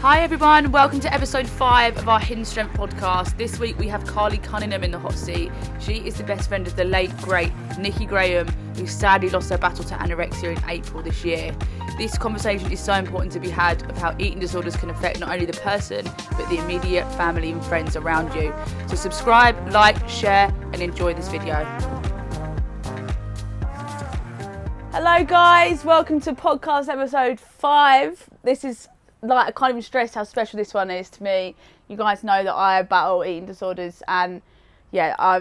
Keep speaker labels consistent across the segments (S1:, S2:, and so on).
S1: Hi everyone, welcome to episode 5 of our Hidden Strength podcast. This week we have Carly Cunningham in the hot seat. She is the best friend of the late, great Nikki Grahame, who sadly lost her battle to anorexia in April this year. This conversation is so important to be had of how eating disorders can affect not only the person, but the immediate family and friends around you. So subscribe, like, share, and enjoy this video. Hello guys, welcome to podcast episode 5. I can't even stress how special this one is to me. You guys know that I battle eating disorders, and yeah, I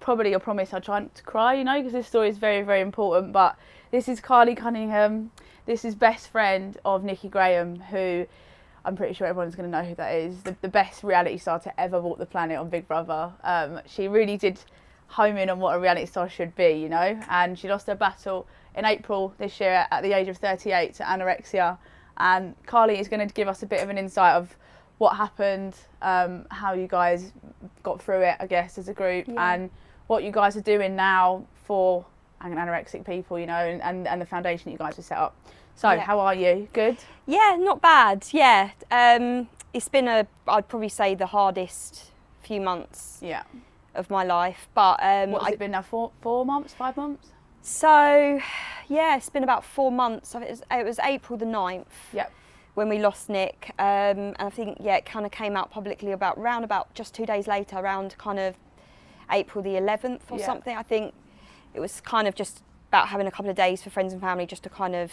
S1: promise I'll try not to cry, because this story is very, very important. But this is Carly Cunningham. This is best friend of Nikki Grahame, who I'm pretty sure everyone's going to know who that is. The best reality star to ever walk the planet on Big Brother. She really did home in on what a reality star should be, and she lost her battle in April this year at the age of 38 to anorexia. And Carly is going to give us a bit of an insight of what happened, how you guys got through it, I guess, as a group, and what you guys are doing now for anorexic people, and the foundation that you guys have set up. So, How are you? Good?
S2: Yeah, not bad. Yeah, it's been I'd probably say the hardest few months of my life. But
S1: what has it been now? 4 months, 5 months?
S2: So, yeah, it's been about 4 months. It was April the 9th when we lost Nick. And I think, it kind of came out publicly round about just 2 days later, around kind of April the 11th or something. I think it was kind of just about having a couple of days for friends and family just to kind of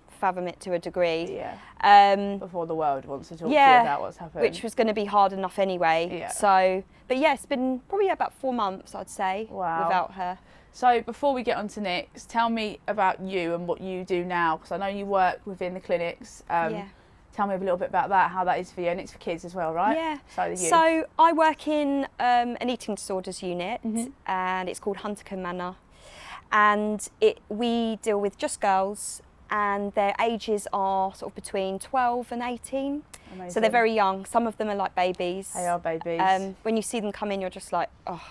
S2: fathom it to a degree.
S1: Yeah. Before the world wants to talk to you about what's happened.
S2: Which was going to be hard enough anyway. Yeah. So, but yeah, it's been probably about 4 months, I'd say, without her.
S1: So before we get on to Nick's, tell me about you and what you do now, because I know you work within the clinics. Tell me a little bit about that, how that is for you, and it's for kids as well, right?
S2: Yeah. So I work in an eating disorders unit, and it's called Huntercombe Manor, and we deal with just girls, and their ages are sort of between 12 and 18. Amazing. So they're very young. Some of them are like babies.
S1: They are babies.
S2: When you see them come in, you're just like, oh,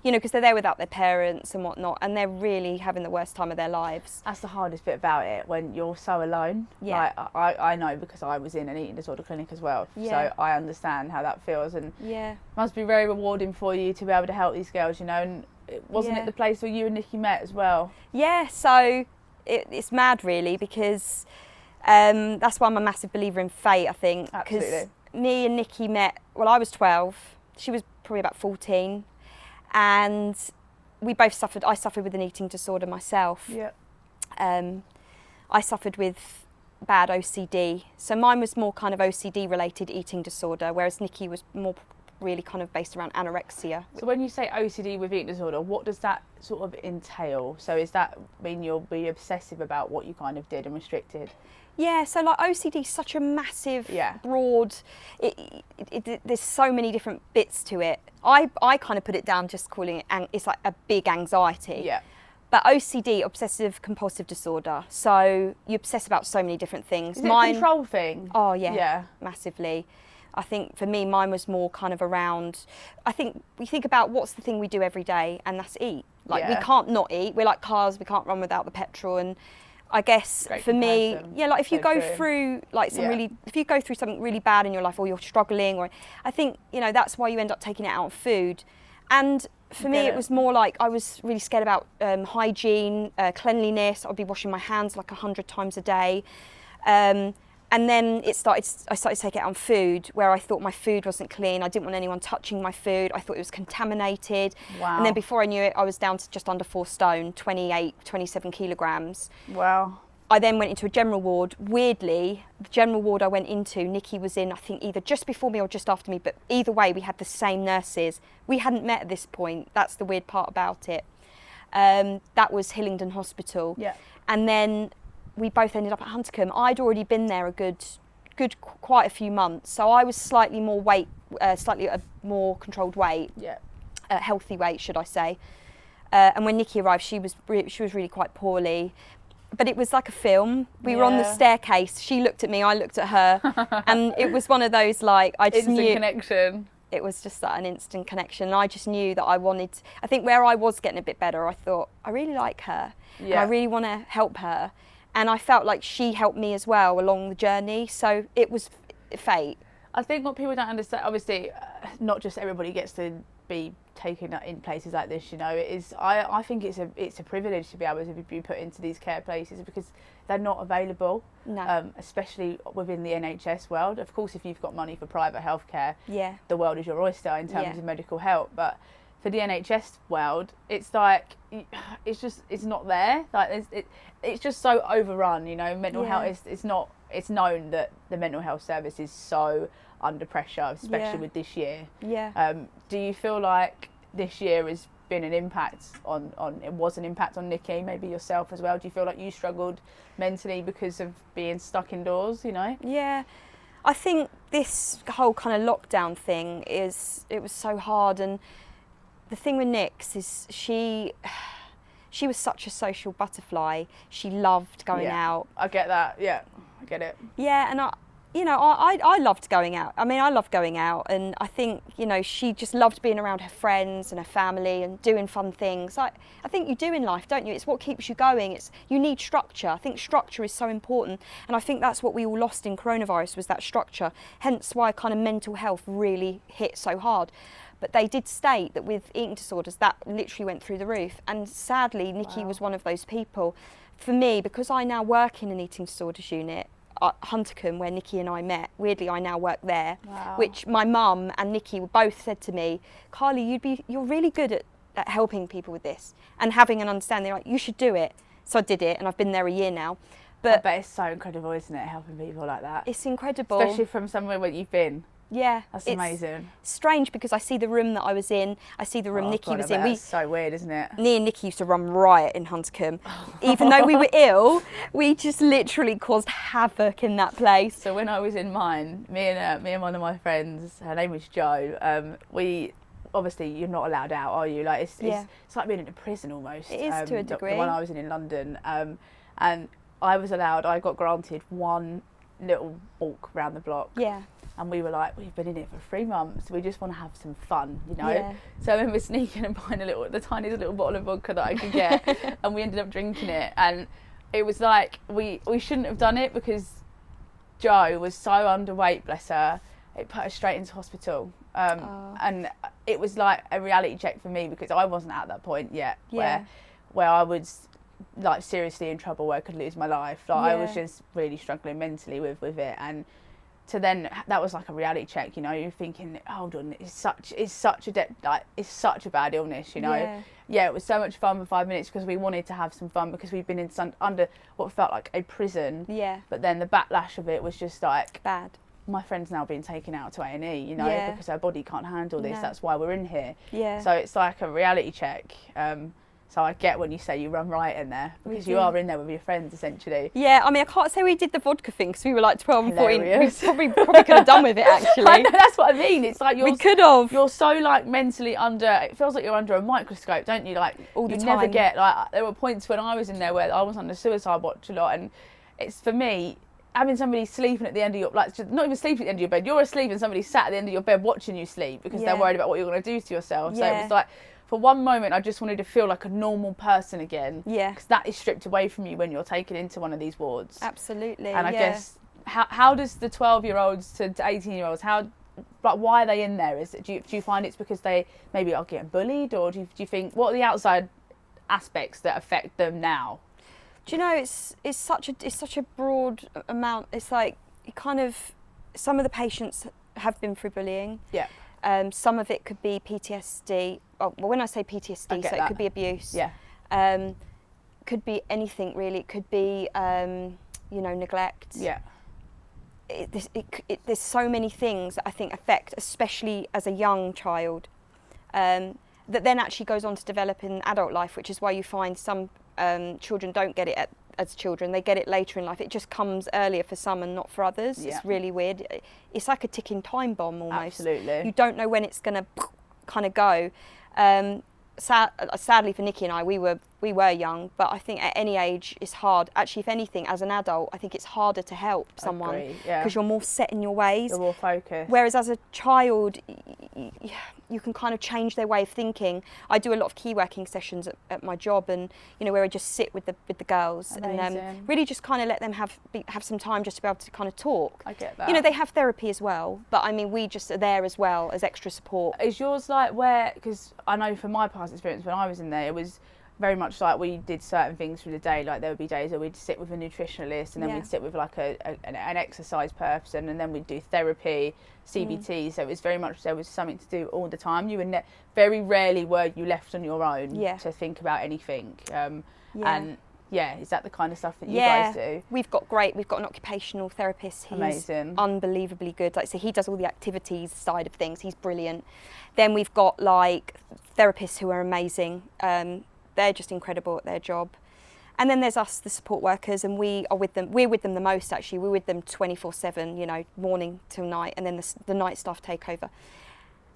S2: because they're there without their parents and whatnot, and they're really having the worst time of their lives.
S1: That's the hardest bit about it, when you're so alone.
S2: Yeah.
S1: Like, I know, because I was in an eating disorder clinic as well, so I understand how that feels, and it must be very rewarding for you to be able to help these girls, and wasn't it the place where you and Nikki met as well? Yeah,
S2: so it's mad really, because that's why I'm a massive believer in fate, I think.
S1: Absolutely.
S2: Because me and Nikki met, I was 12, she was probably about 14. And we both suffered. I suffered with an eating disorder myself.
S1: Yeah.
S2: I suffered with bad OCD. So mine was more kind of OCD related eating disorder, whereas Nikki was more really kind of based around anorexia.
S1: So when you say OCD with eating disorder, what does that sort of entail? So does that mean you'll be obsessive about what you kind of did and restricted?
S2: Yeah, so like OCD is such a massive, broad, there's so many different bits to it. I kind of put it down just calling it, it's like a big anxiety.
S1: Yeah.
S2: But OCD, obsessive compulsive disorder, so you obsess about so many different things.
S1: Is it a control thing?
S2: Oh yeah, massively. I think for me, mine was more kind of around, I think we think about what's the thing we do every day, and that's eat. Like we can't not eat, we're like cars, we can't run without the petrol, and I guess
S1: Great
S2: for
S1: comparison.
S2: me, like if you go through like if you go through something really bad in your life, or you're struggling, or I think, that's why you end up taking it out on food. And for me, it was more like I was really scared about hygiene, cleanliness. I'd be washing my hands like 100 times a day. And then I started to take it out on food, where I thought my food wasn't clean. I didn't want anyone touching my food. I thought it was contaminated.
S1: Wow.
S2: And then before I knew it, I was down to just under 4 stone, 27 kilograms.
S1: Wow.
S2: I then went into a general ward. Weirdly, the general ward I went into, Nikki was in, I think, either just before me or just after me, but either way, we had the same nurses. We hadn't met at this point. That's the weird part about it. That was Hillingdon Hospital.
S1: Yeah.
S2: And then we both ended up at Huntercombe. I'd already been there quite a few months, so I was slightly more more controlled weight, healthy weight, should I say? And when Nikki arrived, she was really quite poorly. But it was like a film. We were on the staircase. She looked at me, I looked at her, and it was one of those like I just knew.
S1: Instant connection.
S2: It was just an instant connection, and I just knew that I think where I was getting a bit better, I thought I really like her, and I really want to help her. And I felt like she helped me as well along the journey. So it was fate.
S1: I think what people don't understand, obviously, not just everybody gets to be taken in places like this. You know, it is. I think it's a privilege to be able to be put into these care places because they're not available.
S2: No.
S1: Especially within the NHS world. Of course, if you've got money for private healthcare,
S2: Yeah.
S1: the world is your oyster in terms
S2: Yeah.
S1: of medical help. But for the NHS world, it's like it's not there. Like it's just so overrun. You know, mental health is not. It's known that the mental health service is so under pressure, especially with this year.
S2: Yeah.
S1: Do you feel like this year has been an impact on it was an impact on Nikki, maybe yourself as well? Do you feel like you struggled mentally because of being stuck indoors, you know?
S2: Yeah. I think this whole kind of lockdown thing it was so hard, and the thing with Nix is she was such a social butterfly. She loved going out.
S1: I get that. Yeah, I get it.
S2: Yeah, and I loved going out. I mean, I love going out, and I think, you know, she just loved being around her friends and her family and doing fun things. I think you do in life, don't you? It's what keeps you going. You need structure. I think structure is so important, and I think that's what we all lost in coronavirus, was that structure. Hence why kind of mental health really hit so hard. But they did state that with eating disorders, that literally went through the roof. And sadly, Nikki was one of those people. For me, because I now work in an eating disorders unit, Huntercombe, where Nikki and I met, weirdly I now work there, which my mum and Nikki both said to me, Carly, you're really good at helping people with this and having an understanding. Like, you should do it. So I did it, and I've been there a year now. But
S1: I bet it's so incredible, isn't it, helping people like that?
S2: It's incredible.
S1: Especially from somewhere where you've been.
S2: Yeah.
S1: That's amazing.
S2: Strange because I see the room that I was in, I see the room Nikki was in.
S1: That's so weird, isn't it?
S2: Me and Nikki used to run riot in Huntercombe. Even though we were ill, we just literally caused havoc in that place.
S1: So when I was in mine, me and one of my friends, her name was Jo, we obviously, you're not allowed out, are you? Like it's like being in a prison almost.
S2: It is to a degree.
S1: The one I was in London, and I got granted one little walk around the block.
S2: Yeah.
S1: And we were like, we've been in it for 3 months. We just want to have some fun, you know.
S2: Yeah.
S1: So I remember sneaking and buying the tiniest little bottle of vodka that I could get, and we ended up drinking it. And it was like we shouldn't have done it because Jo was so underweight, bless her. It put her straight into hospital, and it was like a reality check for me because I wasn't at that point yet where I was like seriously in trouble where I could lose my life. Like I was just really struggling mentally with it, and to then that was like a reality check, you know. You're thinking, hold on, it's such a bad illness, you know. Yeah, it was so much fun for 5 minutes because we wanted to have some fun because we've been under what felt like a prison. Yeah. But then the backlash of it was just like
S2: bad.
S1: My friend's now being taken out to A&E, you know, because her body can't handle this.
S2: No.
S1: That's why we're in here.
S2: Yeah.
S1: So it's like a reality check. So I get when you say you run riot in there because you are in there with your friends essentially.
S2: Yeah, I mean, I can't say we did the vodka thing because we were like 12 and 14. We probably could have done with it actually.
S1: I know, that's what I mean. It's like
S2: we could have.
S1: You're so like mentally under. It feels like you're under a microscope, don't you? Like
S2: all the
S1: time.
S2: You
S1: never get like. There were points when I was in there where I was under suicide watch a lot, and it's for me having somebody sleeping at the end of your not even sleeping at the end of your bed. You're asleep and somebody sat at the end of your bed watching you sleep because they're worried about what you're going to do to yourself. So it was like. For one moment, I just wanted to feel like a normal person again. Yeah. Because that is stripped away from you when you're taken into one of these wards.
S2: Absolutely.
S1: And I guess, how does the 12-year-olds to 18-year-olds, why are they in there? Do you find it's because they maybe are getting bullied, or do you think, what are the outside aspects that affect them now?
S2: Do you know, it's such a broad amount. It's like, some of the patients have been through bullying. Yeah. Some of it could be PTSD. Well, when I say PTSD, so it could be abuse. Yeah. Could be anything really. It could be, neglect. Yeah. There's so many things that I think affect, especially as a young child, that then actually goes on to develop in adult life, which is why you find some children don't get it as children. They get it later in life. It just comes earlier for some and not for others. Yeah. It's really weird. It's like a ticking time bomb almost.
S1: Absolutely.
S2: You don't know when it's going to kind of go. Sadly for Nikki and I, we were we were young, but I think at any age it's hard. Actually, if anything, as an adult, I think it's harder to help someone because you're more set in your ways.
S1: You're more focused.
S2: Whereas as a child, you can kind of change their way of thinking. I do a lot of key working sessions at my job, and where I just sit with the girls.
S1: Amazing.
S2: And really just kind of let them have some time just to be able to kind of talk.
S1: I get that.
S2: They have therapy as well, but I mean we just are there as well as extra support.
S1: Is yours like where? Because I know from my past experience when I was in there, it was very much like we did certain things through the day. Like there would be days where we'd sit with a nutritionalist, and then we'd sit with like an exercise person, and then we'd do therapy, CBT. So it was very much there was something to do all the time. You were very rarely were you left on your own to think about anything. And is that the kind of stuff that you guys do? We've got
S2: an occupational therapist. He's
S1: amazing,
S2: unbelievably good. Like, so he does all the activities side of things. He's brilliant. Then we've got like therapists who are amazing. They're just incredible at their job. And then there's us, the support workers, and we're with them the most actually. We're with them 24/7, morning till night, and then the night staff take over.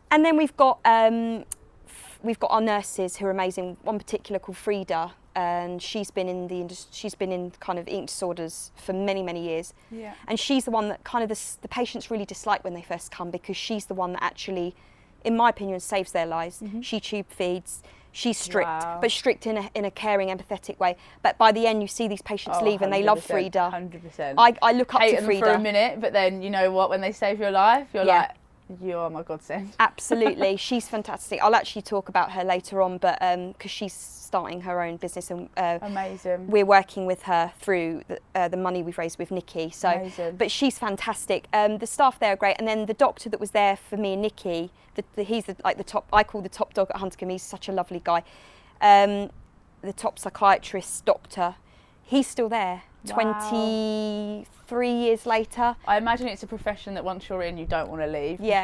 S2: And then we've got our nurses who are amazing. One particular called Frida, and she's been in kind of eating disorders for many, many years.
S1: Yeah.
S2: And she's the one that kind of the patients really dislike when they first come, because she's the one that actually, in my opinion, saves their lives. Mm-hmm. She tube feeds. She's strict, but strict in a caring, empathetic way. But by the end, you see these patients leave, and they love Frida.
S1: 100%.
S2: I look up to Frida.
S1: Hate them for a minute, but then you know what? When they save your life, you're like, you are my godsend.
S2: Absolutely, she's fantastic. I'll actually talk about her later on, but because she's starting her own business, and
S1: amazing.
S2: We're working with her through the money we've raised with Nikki. So,
S1: amazing.
S2: But she's fantastic. The staff there are great, and then the doctor that was there for me and Nikki, he's the top. I call the top dog at Huntercombe. He's such a lovely guy. The top psychiatrist doctor, he's still there. Wow. 23 years later.
S1: I imagine it's a profession that once you're in, you don't want to leave.
S2: Yeah.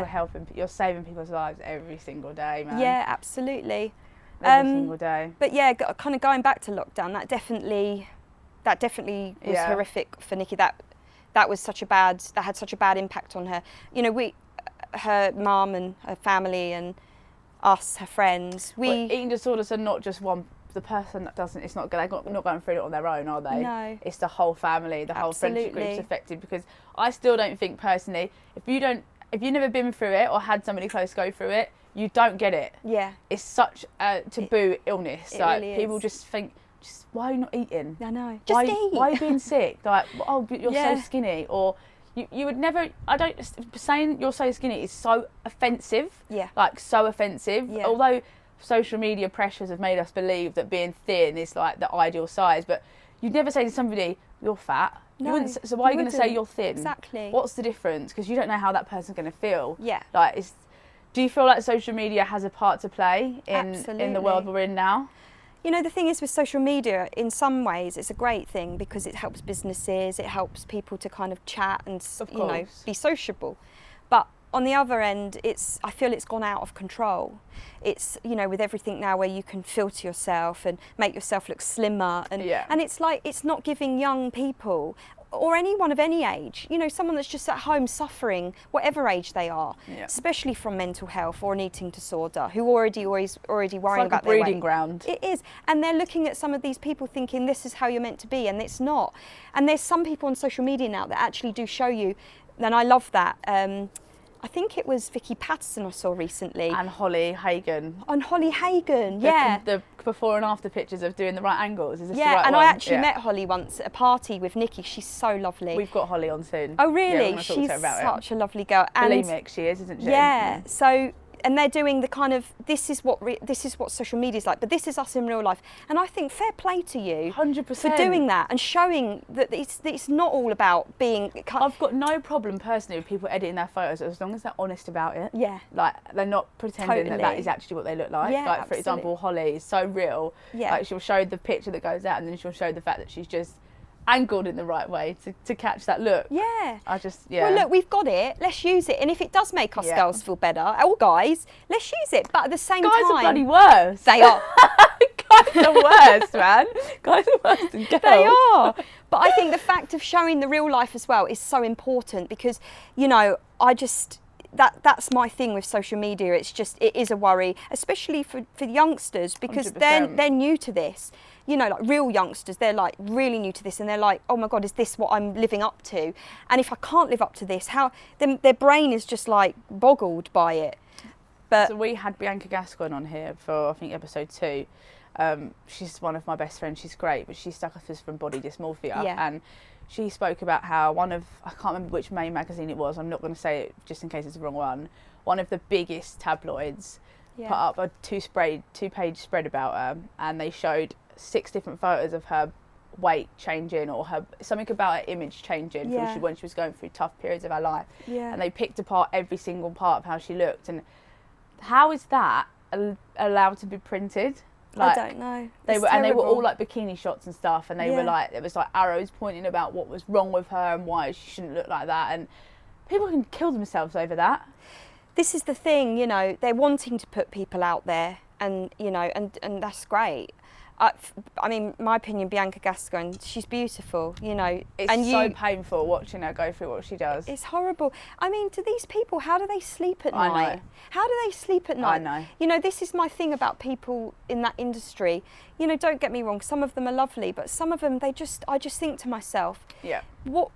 S1: You're saving people's lives every single day, man.
S2: Yeah, absolutely.
S1: Every single day.
S2: But yeah, kind of going back to lockdown, that definitely was horrific for Nikki. That had such a bad impact on her. Her mum and her family and us, her friends.
S1: Eating disorders are not just the person that doesn't. It's not they're not going through it on their own, are they?
S2: No.
S1: It's the whole family, the whole friendship group's affected. Because I still don't think personally, if you've never been through it or had somebody close go through it, you don't get it.
S2: Yeah.
S1: It's such a taboo illness.
S2: Like really
S1: people just think, why are you not eating?
S2: I know.
S1: Why
S2: eat.
S1: Why are you being sick? Like, oh, you're so skinny, or you would never. Saying you're so skinny is so offensive.
S2: Yeah.
S1: Like so offensive.
S2: Yeah.
S1: Although social media pressures have made us believe that being thin is like the ideal size, but you'd never say to somebody you're fat.
S2: No,
S1: so why are you going to say you're thin?
S2: Exactly.
S1: What's the difference? Because you don't know how that person's going to feel.
S2: Yeah.
S1: Like, do you feel like social media has a part to play in the world we're in now?
S2: The thing is with social media, in some ways, it's a great thing because it helps businesses, it helps people to kind of chat and, be sociable. But on the other end, I feel it's gone out of control. It's, with everything now where you can filter yourself and make yourself look slimmer. And it's like, it's not giving young people or anyone of any age, someone that's just at home suffering, whatever age they are, especially from mental health or an eating disorder, who already worrying about their weight.
S1: It's like a breeding ground.
S2: It is. And they're looking at some of these people thinking this is how you're meant to be, and it's not. And there's some people on social media now that actually do show you, and I love that. I think it was Vicky Patterson I saw recently.
S1: And Holly Hagan.
S2: On Holly Hagan, yeah.
S1: The before and after pictures of doing the right angles. Is this
S2: the
S1: right
S2: and
S1: one?
S2: I actually met Holly once at a party with Nikki. She's so lovely.
S1: We've got Holly on soon.
S2: Oh really?
S1: Yeah,
S2: she's such a lovely girl. And
S1: bulimic she is, isn't she?
S2: Yeah. So. And they're doing the kind of, this is what social media is like, but this is us in real life. And I think fair play to you
S1: 100%
S2: for doing that and showing that it's not all about being...
S1: I've got no problem personally with people editing their photos as long as they're honest about it.
S2: Yeah.
S1: Like, they're not pretending that is actually what they look like.
S2: Yeah,
S1: like, for example, Holly is so real.
S2: Yeah.
S1: Like, she'll show the picture that goes out and then she'll show the fact that she's just angled in the right way to catch that look.
S2: Yeah.
S1: Well,
S2: look, we've got it. Let's use it. And if it does make us girls feel better, or guys, let's use it. But at the same time...
S1: Guys are bloody worse.
S2: They are.
S1: Guys are worse, man. Guys are worse than girls.
S2: They are. But I think the fact of showing the real life as well is so important because, that's my thing with social media. It is a worry, especially for youngsters, because
S1: 100%.
S2: they're new to this. You know, like real youngsters, they're like really new to this, and they're like, oh my God, is this what I'm living up to? And if I can't live up to this, how? Then their brain is just like boggled by it. But
S1: so we had Bianca Gascoigne on here for, I think, episode 2. She's one of my best friends. She's great, but she suffers from body dysmorphia.
S2: Yeah.
S1: And she spoke about how I can't remember which main magazine it was, I'm not going to say it just in case it's the wrong one of the biggest tabloids put up a two-page spread about her, and they showed 6 different photos of her weight changing, or something about her image changing when she was going through tough periods of her life.
S2: Yeah.
S1: And they picked apart every single part of how she looked. And how is that allowed to be printed?
S2: Like, I don't know.
S1: They were all like bikini shots and stuff, and they were like, there was like arrows pointing about what was wrong with her and why she shouldn't look like that, and people can kill themselves over that.
S2: This is the thing, you know, they're wanting to put people out there, and you know, and that's great. I mean, my opinion, Bianca Gascoigne, she's beautiful, you know.
S1: It's so painful watching her go through what she does.
S2: It's horrible. I mean, to these people, how do they sleep at night?
S1: I know.
S2: How do they sleep at night?
S1: I know.
S2: You know, this is my thing about people in that industry. You know, don't get me wrong, some of them are lovely, but some of them, I just think to myself, what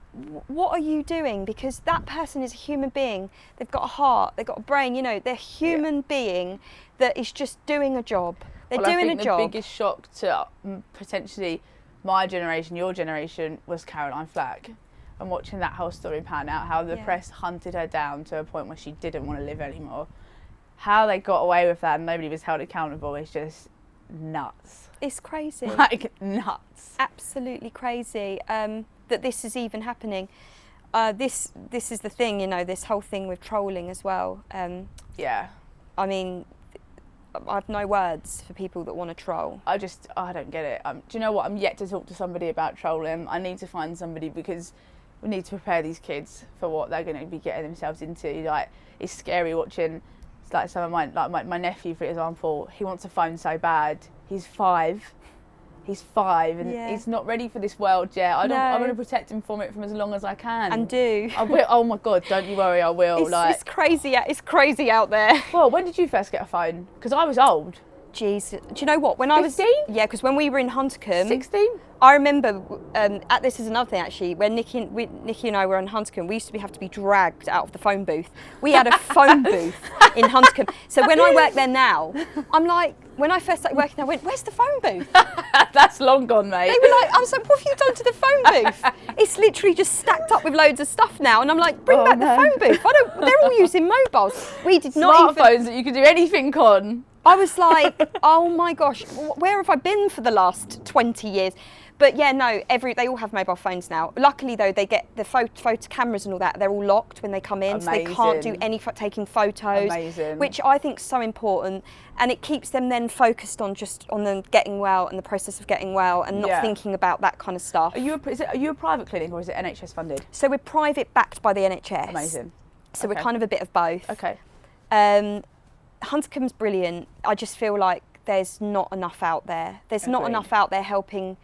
S2: are you doing? Because that person is a human being. They've got a heart, they've got a brain, you know, they're a human being that is just doing a job. They're doing a job.
S1: The biggest shock to potentially my generation, your generation, was Caroline Flack. And watching that whole story pan out, how the press hunted her down to a point where she didn't want to live anymore. How they got away with that and nobody was held accountable is just nuts.
S2: It's crazy.
S1: Like, nuts.
S2: Absolutely crazy that this is even happening. This is the thing, you know, this whole thing with trolling as well. I mean, I've no words for people that want to troll. I
S1: don't get it. Do you know what? I'm yet to talk to somebody about trolling. I need to find somebody, because we need to prepare these kids for what they're going to be getting themselves into. Like, it's scary watching. It's like some of my nephew, for example. He wants a phone so bad. He's 5. He's 5 and he's not ready for this world yet. I'm going to protect him from it from as long as I can.
S2: And do.
S1: I will. Oh my God, don't you worry, I will.
S2: It's crazy. It's crazy out there.
S1: Well, when did you first get a phone? Because I was old.
S2: Jeez, do you know what? When
S1: 15?
S2: Yeah, because when we were in Huntercombe,
S1: 16.
S2: I remember. This is another thing actually. When Nikki and I were in Huntercombe, we used to have to be dragged out of the phone booth. We had a phone booth in Huntercombe. So when I work there now, I'm like, when I first started working there, I went, "Where's the phone booth?"
S1: That's long gone, mate.
S2: They were like, I was like, "What have you done to the phone booth?" It's literally just stacked up with loads of stuff now, and I'm like, "Bring back the phone booth." They're all using mobiles. We did not
S1: smartphones that you could do anything on.
S2: I was like, oh my gosh, where have I been for the last 20 years? But yeah, no, they all have mobile phones now. Luckily though, they get the photo cameras and all that, they're all locked when they come in.
S1: Amazing.
S2: So they can't do any taking photos.
S1: Amazing.
S2: Which I think is so important. And it keeps them then focused on them getting well and the process of getting well, and not thinking about that kind of stuff.
S1: Are you a private clinic, or is it NHS funded?
S2: So we're private, backed by the NHS.
S1: Amazing.
S2: So we're kind of a bit of both.
S1: Okay.
S2: Huntercombe's brilliant. I just feel like there's not enough out there. There's not enough out there helping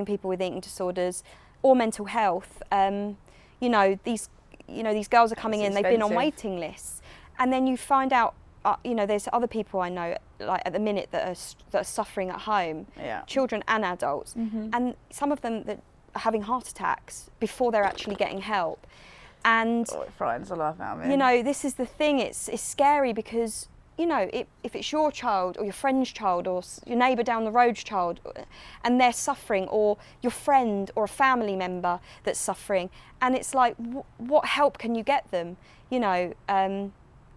S2: people with eating disorders or mental health. These girls are coming in. They've been on waiting lists, and then you find out. There's other people I know, like at the minute, that are suffering at home.
S1: Yeah.
S2: Children and adults, and some of them that are having heart attacks before they're actually getting help. And
S1: it frightens the life out of me.
S2: You know, this is the thing. It's scary because, you know, if it's your child or your friend's child or your neighbour down the road's child and they're suffering, or your friend or a family member that's suffering, and it's like, what help can you get them? You know,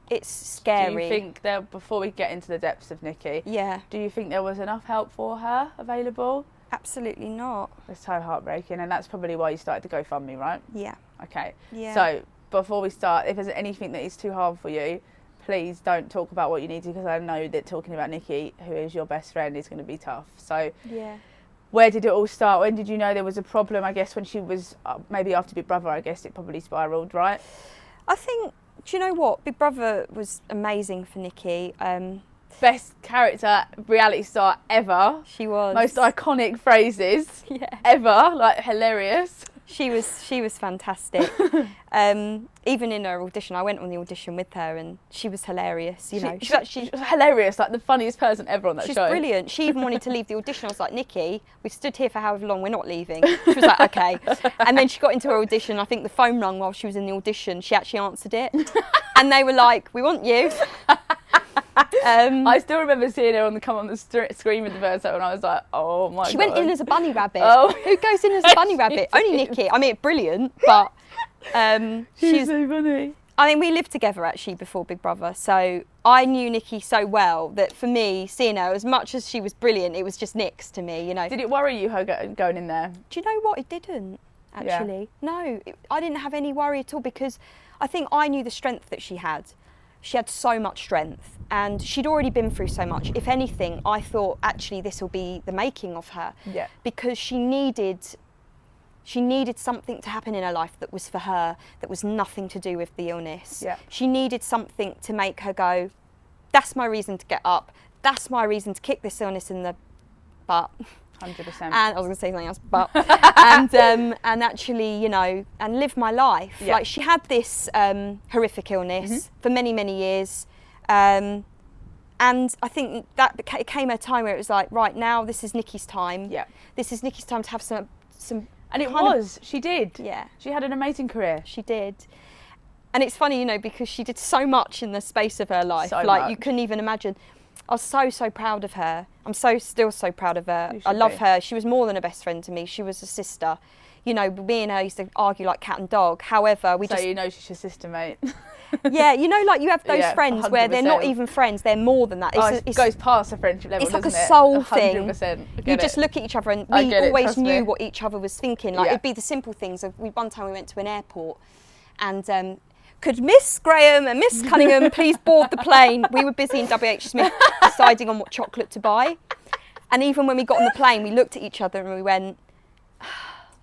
S2: it's scary.
S1: Do you think before we get into the depths of Nikki, do you think there was enough help for her available?
S2: Absolutely not.
S1: It's so heartbreaking, and that's probably why you started to GoFundMe, right?
S2: Yeah.
S1: Okay.
S2: Yeah.
S1: So before we start, if there's anything that is too hard for you, please don't talk about what you need to, because I know that talking about Nikki, who is your best friend, is going to be tough. So where did it all start? When did you know there was a problem? I guess when she was, maybe after Big Brother, I guess it probably spiralled, right?
S2: I think, do you know what? Big Brother was amazing for Nikki.
S1: Best character reality star ever.
S2: She was.
S1: Most iconic phrases ever, like hilarious.
S2: She was fantastic. Even in her audition, I went on the audition with her, and she was hilarious. You know,
S1: she's hilarious, like the funniest person ever on that show.
S2: She's brilliant. She even wanted to leave the audition. I was like, Nikki, we've stood here for however long, we're not leaving. She was like, okay. And then she got into her audition. I think the phone rang while she was in the audition. She actually answered it, and they were like, "We want you."
S1: I still remember seeing her come on the screen with the first time, and I was like, "Oh my god!"
S2: She went in as a bunny rabbit.
S1: Oh.
S2: Who goes in as a bunny rabbit? Only Nikki. I mean, brilliant, but
S1: she's so funny.
S2: I mean, we lived together actually before Big Brother, so I knew Nikki so well that for me, seeing her, as much as she was brilliant, it was just Nix to me, you know.
S1: Did it worry you, her going in there?
S2: Do you know what? It didn't, actually. Yeah. No, I didn't have any worry at all, because I think I knew the strength that she had. She had so much strength, and she'd already been through so much. If anything, I thought actually this will be the making of her, because she needed something to happen in her life that was for her, that was nothing to do with the illness.
S1: Yeah.
S2: She needed something to make her go, that's my reason to get up, that's my reason to kick this illness in the butt.
S1: 100%.
S2: And I was going to say something else, but and actually, you know, and live my life.
S1: Yeah.
S2: Like, she had this horrific illness for many, many years, and I think that it came a time where it was like, right, now this is Nikki's time.
S1: Yeah.
S2: This is Nikki's time to have some.
S1: And it was. She did.
S2: Yeah.
S1: She had an amazing career.
S2: She did. And it's funny, you know, because she did so much in the space of her life. You couldn't even imagine. I was so proud of her. I'm still so proud of her. I love her. She was more than a best friend to me. She was a sister. You know, me and her used to argue like cat and dog. However,
S1: you know she's your sister, mate.
S2: Yeah, you know, like you have those friends
S1: 100%.
S2: where they're not even friends, they're more than that.
S1: It goes past a friendship level,
S2: it's like
S1: doesn't
S2: a soul
S1: it?
S2: thing.
S1: 100%.
S2: You just look at each other, and we always knew what each other was thinking. Like, it'd be the simple things. One time we went to an airport, and could Miss Grahame and Miss Cunningham please board the plane? We were busy in WH Smith deciding on what chocolate to buy. And even when we got on the plane, we looked at each other and we went,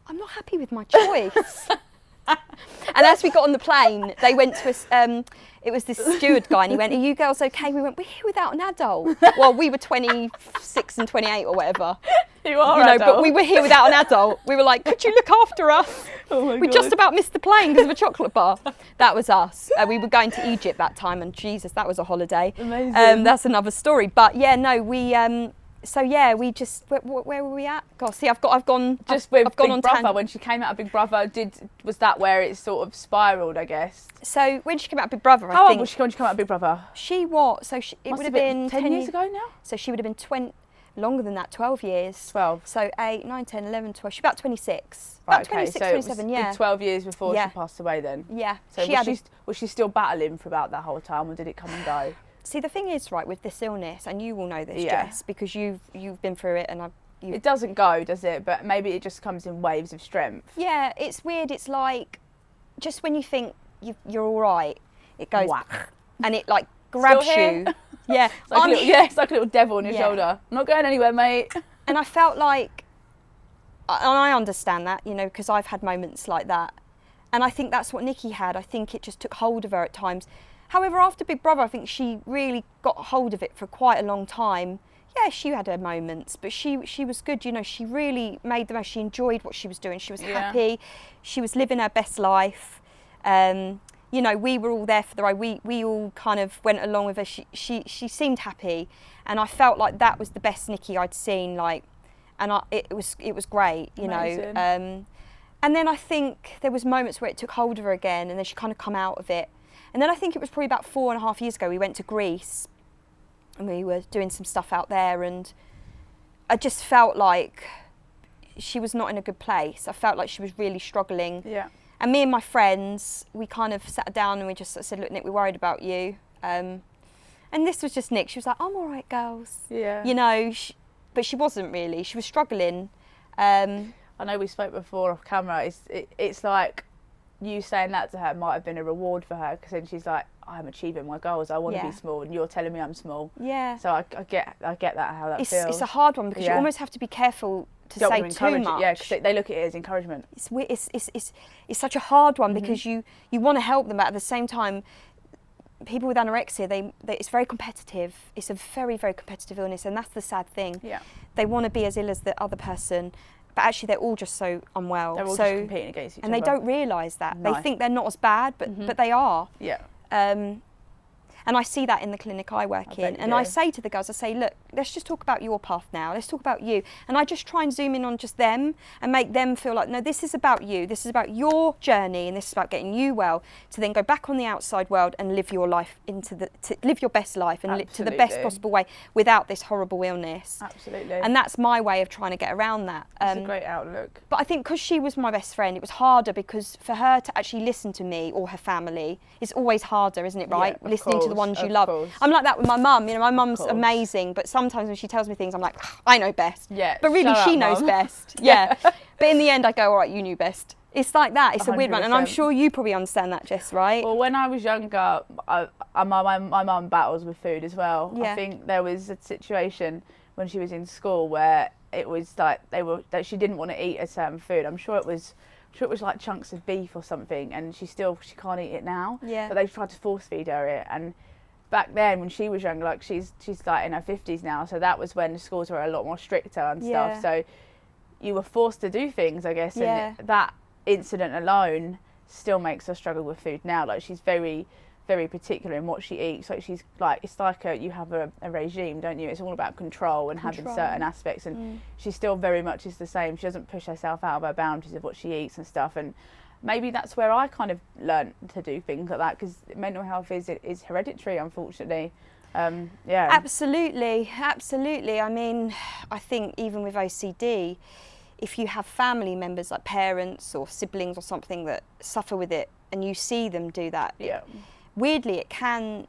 S2: I'm not happy with my choice. And as we got on the plane, they went to us, it was this steward guy, and he went, are you girls okay? We went, we're here without an adult. Well, we were 26 and 28 or whatever.
S1: You are
S2: adult.
S1: But
S2: we were here without an adult. We were like, could you look after us?
S1: Oh my
S2: we
S1: God.
S2: just about missed the plane because of a chocolate bar. That was us. We were going to Egypt that time, and Jesus, that was a holiday.
S1: Amazing.
S2: That's another story. But yeah, no, we just, where were we at? God, see, I've gone
S1: just with
S2: I've gone
S1: Big
S2: on
S1: Brother. When she came out of Big Brother, was that where it sort of spiralled, I guess?
S2: So when she came out of Big Brother,
S1: how old was she when she came out of Big Brother?
S2: She was, so it would have been
S1: 10 years ago now?
S2: So she would have been longer than that, 12 years.
S1: 12.
S2: So 8, 9, 10, 11, 12. She's about 26.
S1: Right,
S2: about 26, 27, yeah.
S1: 12 years before she passed away then?
S2: Yeah.
S1: So was she still battling for about that whole time, or did it come and go?
S2: See, the thing is, right, with this illness, and you will know this, Jess, because you've been through it, and
S1: it doesn't go, does it? But maybe it just comes in waves of strength.
S2: Yeah, it's weird. It's like, just when you think you're all right, it goes, whack, and it like grabs you. Yeah,
S1: it's like a little devil on your shoulder. I'm not going anywhere, mate.
S2: And I felt like, and I understand that, you know, because I've had moments like that, and I think that's what Nikki had. I think it just took hold of her at times. However, after Big Brother, I think she really got hold of it for quite a long time. Yeah, she had her moments, but she was good. You know, she really made the most. She enjoyed what she was doing. She was happy. She was living her best life. You know, we were all there for the ride. We all kind of went along with her. She seemed happy, and I felt like that was the best Nikki I'd seen. Like, and it was great. You
S1: Amazing.
S2: know. And then I think there was moments where it took hold of her again, and then she kind of come out of it. And then I think it was probably about 4.5 years ago, we went to Greece and we were doing some stuff out there, and I just felt like she was not in a good place. I felt like she was really struggling.
S1: Yeah.
S2: And me and my friends, we kind of sat down and we just said, look, Nick, we're worried about you. And this was just Nick. She was like, I'm all right, girls.
S1: Yeah.
S2: You know, but she wasn't really. She was struggling.
S1: I know we spoke before off camera. It's like, you saying that to her might have been a reward for her, because then she's like, I'm achieving my goals. I want to be small, and you're telling me I'm small.
S2: Yeah.
S1: So I get that, how that feels.
S2: It's a hard one, because you almost have to be careful to say too much.
S1: Yeah, because they look at it as encouragement.
S2: It's such a hard one, because you want to help them, but at the same time, people with anorexia, it's very competitive. It's a very, very competitive illness, and that's the sad thing.
S1: Yeah.
S2: They want to be as ill as the other person, but actually they're all just so unwell.
S1: They're all just competing against each other.
S2: And they don't realise that.
S1: No.
S2: They think they're not as bad, but they are.
S1: Yeah.
S2: And I see that in the clinic I work in. And I say to the girls, I say, look, let's just talk about your path now. Let's talk about you. And I just try and zoom in on just them and make them feel like, no, this is about you. This is about your journey, and this is about getting you well, to then go back on the outside world and live your life to live your best life and live to the best possible way without this horrible illness.
S1: Absolutely.
S2: And that's my way of trying to get around that.
S1: That's a great outlook.
S2: But I think because she was my best friend, it was harder, because for her to actually listen to me or her family, it's always harder, isn't it, right?
S1: Yeah,
S2: Listening to the ones you love.
S1: Course.
S2: I'm like that with my mum. You know, my mum's amazing, but sometimes when she tells me things, I'm like, I know best.
S1: Yeah.
S2: But really, she knows best. Yeah. But in the end, I go, all right, you knew best. It's like that. It's 100%. A weird one, and I'm sure you probably understand that, Jess, right?
S1: Well, when I was younger, my mum battles with food as well.
S2: Yeah.
S1: I think there was a situation when she was in school where it was like that she didn't want to eat a certain food. I'm sure it was like chunks of beef or something, and she can't eat it now.
S2: Yeah.
S1: But they tried to force feed her it, and back then when she was younger, like she's like in her 50s now, so that was when the schools were a lot more stricter and stuff. So you were forced to do things, I guess, and that incident alone still makes her struggle with food now. Like she's very, very particular in what she eats. Like she's like, it's like you have a regime, don't you? It's all about control and having certain aspects, and she still very much is the same. She doesn't push herself out of her boundaries of what she eats and stuff. And maybe that's where I kind of learnt to do things like that, because mental health is hereditary, unfortunately.
S2: Absolutely. I mean, I think even with OCD, if you have family members like parents or siblings or something that suffer with it, and you see them do that, weirdly it can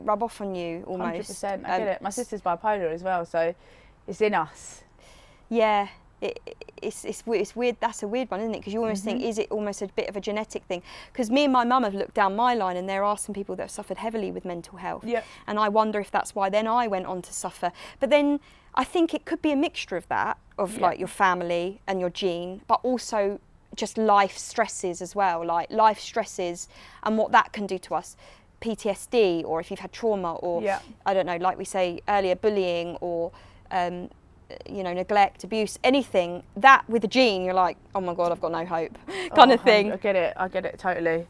S2: rub off on you almost.
S1: 100%. I get it. My sister's bipolar as well, so it's in us.
S2: Yeah. It's weird. That's a weird one, isn't it? Because you almost think, is it almost a bit of a genetic thing? Because me and my mum have looked down my line, and there are some people that have suffered heavily with mental health. Yep. And I wonder if that's why then I went on to suffer. But then I think it could be a mixture of that, of like your family and your gene, but also just life stresses as well, like life stresses and what that can do to us. PTSD, or if you've had trauma, or I don't know, like we say earlier, bullying, or neglect, abuse, anything that with a gene, you're like, oh my God, I've got no hope, kind of thing.
S1: I get it totally.